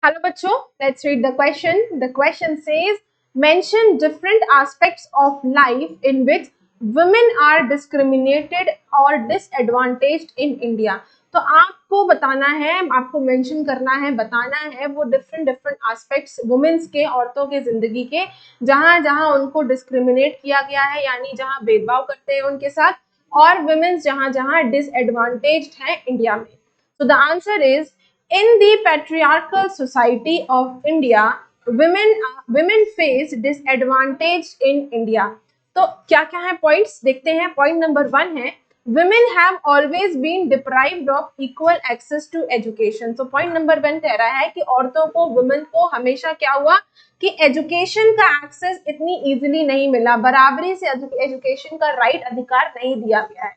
Hello बच्चों, let's read the question. The question says, mention different aspects of life in which women are discriminated or disadvantaged in India. तो आपको बताना है, आपको mention करना है, बताना है वो डिफरेंट डिफरेंट एस्पेक्ट्स वुमेन्स के, औरतों के जिंदगी के, जहां जहां उनको डिस्क्रिमिनेट किया गया है, यानी जहां भेदभाव करते हैं उनके साथ, और वुमेन्स जहां जहां डिसएडवांटेज्ड है इंडिया में. So the answer is, in the patriarchal society of India, women face disadvantage in India. तो क्या क्या है पॉइंट्स देखते हैं. पॉइंट नंबर 1 है, women have always been deprived of equal access to education. तो पॉइंट नंबर 1 कह रहा है कि औरतों को, वुमेन को हमेशा क्या हुआ कि एजुकेशन का एक्सेस इतनी इजीली नहीं मिला, बराबरी से एजुकेशन का राइट, अधिकार नहीं दिया गया है.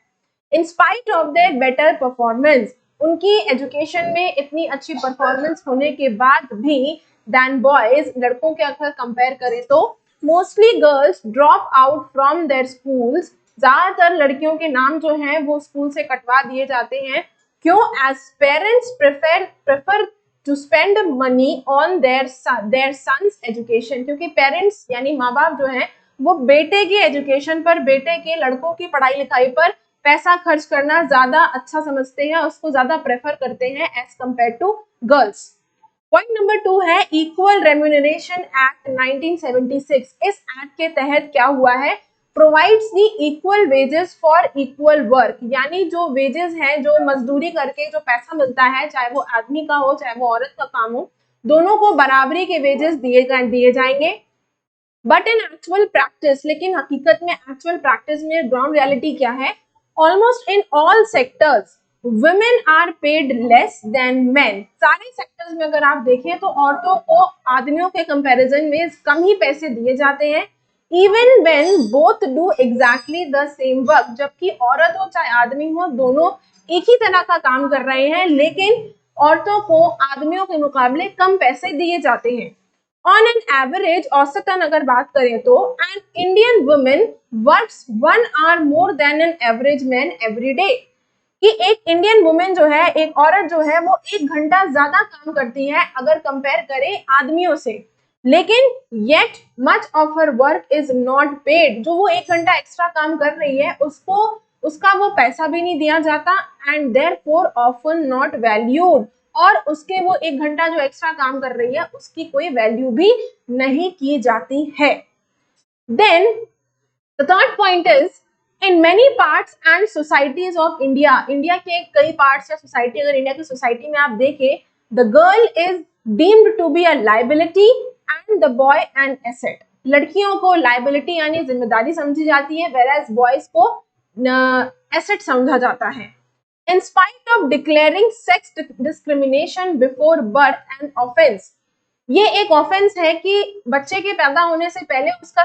In spite of their better performance, उनकी एजुकेशन में इतनी अच्छी परफॉर्मेंस होने के बाद भी दैन बॉयज, लड़कों के अगर कंपेयर करें तो mostly girls drop out from there schools. ज्यादातर लड़कियों के नाम जो हैं वो स्कूल से कटवा दिए जाते हैं. क्यों? As parents prefer to spend money on their sons education. क्योंकि पेरेंट्स यानी माँ बाप जो हैं वो बेटे की एजुकेशन पर, बेटे के, लड़कों की पढ़ाई लिखाई पर पैसा खर्च करना ज्यादा अच्छा समझते हैं, उसको ज्यादा प्रेफर करते हैं as compare to girls. Point number 2 है इक्वल रेम्यूनरेशन एक्ट 1976. इस एक्ट के तहत क्या हुआ है, provides the equal wages for equal work. यानी जो वेजेस हैं, जो मजदूरी करके जो पैसा मिलता है, चाहे वो आदमी का हो चाहे वो औरत का काम हो, दोनों को बराबरी के वेजेस दिए जाएंगे. बट इन एक्चुअल प्रैक्टिस, लेकिन हकीकत में, एक्चुअल प्रैक्टिस में ग्राउंड रियलिटी क्या है, almost in all sectors women are paid less than men. सारे सेक्टर्स में अगर आप देखें तो औरतों को आदमियों के कंपैरिजन में कम ही पैसे दिए जाते हैं. Even when both do exactly the same work, जबकि औरत हो चाहे आदमी हो, दोनों एक ही तरह का काम कर रहे हैं, लेकिन औरतों को आदमियों के मुकाबले कम पैसे दिए जाते हैं. ऑन एन एवरेज, औसतन अगर बात करें तो, an Indian women works 1 hour more than an average man every day. कि एक इंडियन वुमेन जो है, एक औरत जो है, वो 1 घंटा ज्यादा काम करती है अगर कंपेयर करें आदमियों से, लेकिन yet much of her work is not paid. जो वो 1 घंटा एक्स्ट्रा काम कर रही है उसको, उसका वो पैसा भी नहीं दिया जाता, and therefore often not valued. और उसके वो 1 घंटा जो एक्स्ट्रा काम कर रही है उसकी कोई वैल्यू भी नहीं की जाती है. Then the third point is, in many parts and societies of India, India के कई पार्ट्स या सोसाइटी, अगर इंडिया की सोसाइटी में आप देखें, the girl is deemed to be a liability and the boy an asset. लड़कियों को लाइबिलिटी यानी जिम्मेदारी समझी जाती है, वेराज बॉयज को एसेट समझा जाता है. In spite of declaring sex discrimination before birth an offense, ये एक ऑफेंस है कि बच्चे के पैदा होने से पहले उसका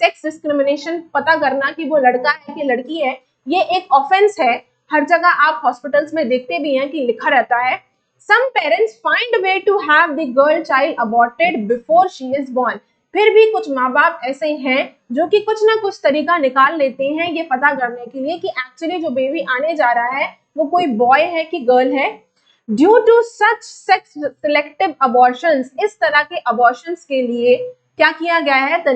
सेक्स डिस्क्रिमिनेशन पता करना कि वो लड़का है कि लड़की है, ये एक ऑफेंस है. हर जगह आप हॉस्पिटल्स में देखते भी हैं कि लिखा रहता है. Some parents find a way to have the girl child aborted before she is born. फिर भी कुछ माँ बाप ऐसे हैं जो कि कुछ ना कुछ तरीका निकाल लेते हैं ये पता करने के लिए कि एक्चुअली जो बेबी आने जा रहा है वो कोई बॉय है कि गर्ल है. Due to such sex selective abortions, इस तरह के अबॉर्शंस के लिए क्या किया गया है, the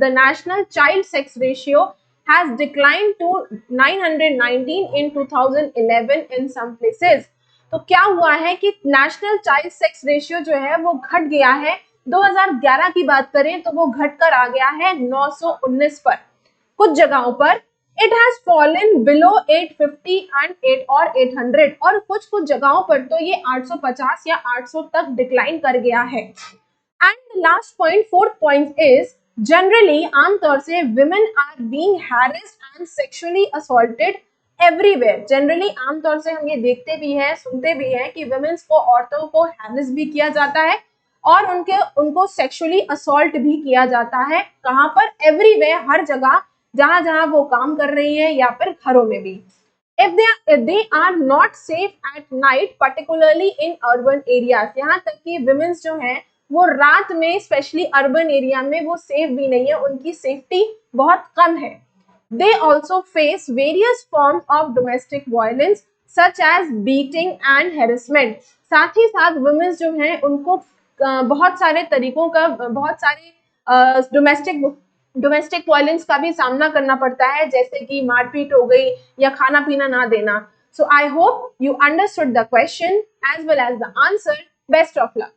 national child sex ratio has declined to 919 in 2011 in some places. तो क्या हुआ है कि नेशनल चाइल्ड सेक्स रेशियो जो है वो घट गया है. 2011 की बात करें तो वो घटकर आ गया है 919 पर. कुछ जगहों पर it has fallen below 850 and 800, और कुछ जगहों पर तो ये 850 या 800 तक डिक्लाइन कर गया है. And last point, fourth point is, generally, आमतौर से, women are being harassed and sexually assaulted everywhere. Generally आमतौर से हम ये देखते भी हैं, सुनते भी हैं कि वुमेन्स को, औरतों को हैरेस भी किया जाता है और उनको सेक्सुअली असॉल्ट भी किया जाता है. कहां पर? एवरीवेयर, हर जगह जहां जहां वो काम कर रही है या फिर घरों में भी. if they are not safe at night, particularly in urban areas, यहाँ तक कि women's जो हैं वो रात में, स्पेशली अर्बन एरिया में, वो सेफ भी नहीं है, उनकी सेफ्टी बहुत कम है. they also face various forms of domestic violence such as beating and harassment. साथ ही साथ वुमेन्स जो हैं उनको बहुत सारे तरीकों का, बहुत सारे डोमेस्टिक वायलेंस का भी सामना करना पड़ता है, जैसे कि मारपीट हो गई या खाना पीना ना देना. So I hope you understood the question as well as the answer. Best of luck.